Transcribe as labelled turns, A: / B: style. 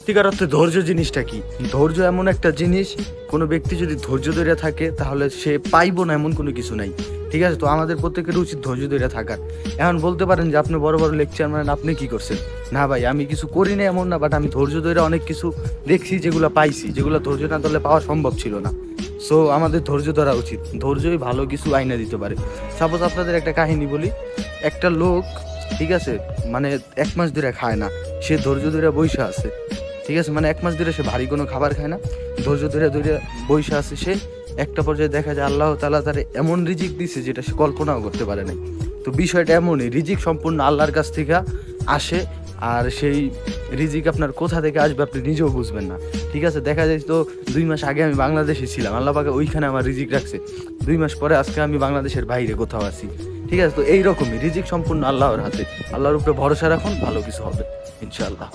A: সত্যিকার অর্থে ধৈর্য জিনিসটা কি? ধৈর্য এমন একটা জিনিস, কোনো ব্যক্তি যদি ধৈর্য ধরে থাকে তাহলে সে পাইবো না এমন কোনো কিছু নাই। ঠিক আছে, তো আমাদের প্রত্যেকের উচিত ধৈর্য ধরে থাকার। এখন বলতে পারেন যে আপনি বড় বড় লেকচার মানেন, আপনি কি করছেন? না ভাই, আমি কিছু করি না এমন না, বাট আমি ধৈর্য ধরে অনেক কিছু দেখছি যেগুলো পাইছি, যেগুলো ধৈর্য না ধরলে পাওয়া সম্ভব ছিল না। সো আমাদের ধৈর্য ধরা উচিত, ধৈর্যই ভালো কিছু আইনা দিতে পারে। সাপোজ আপনাদের একটা কাহিনী বলি। একটা লোক, ঠিক আছে, মানে 1 মাস ধরে খায় না, সে ধৈর্য ধরে বইসা আছে। ঠিক আছে, মানে 1 মাস ধরে সে ভারী কোনো খাবার খায় না, ধৈর্য ধরে ধরে বইসা আছে সে। একটা পর্যায়ে দেখা যায় আল্লাহ তাআলা তার এমন রিজিক দিছে যেটা সে কল্পনাও করতে পারে নাই। তো বিষয়টা এমনই, রিজিক সম্পূর্ণ আল্লাহর কাছ থেকে আসে, আর সেই রিজিক আপনার কোথা থেকে আসবে আপনি নিজেও বুঝবেন না। ঠিক আছে, দেখা যায় তো 2 মাস আগে আমি বাংলাদেশে ছিলাম, আল্লাহ পাকে ওইখানে আমার রিজিক রাখছে। 2 মাস পরে আজকে আমি বাংলাদেশের বাইরে কোথাও আছি। ঠিক আছে, তো এইরকমই রিজিক সম্পূর্ণ আল্লাহর হাতে। আল্লাহর উপরে ভরসা রাখুন, ভালো কিছু হবে ইনশাআল্লাহ।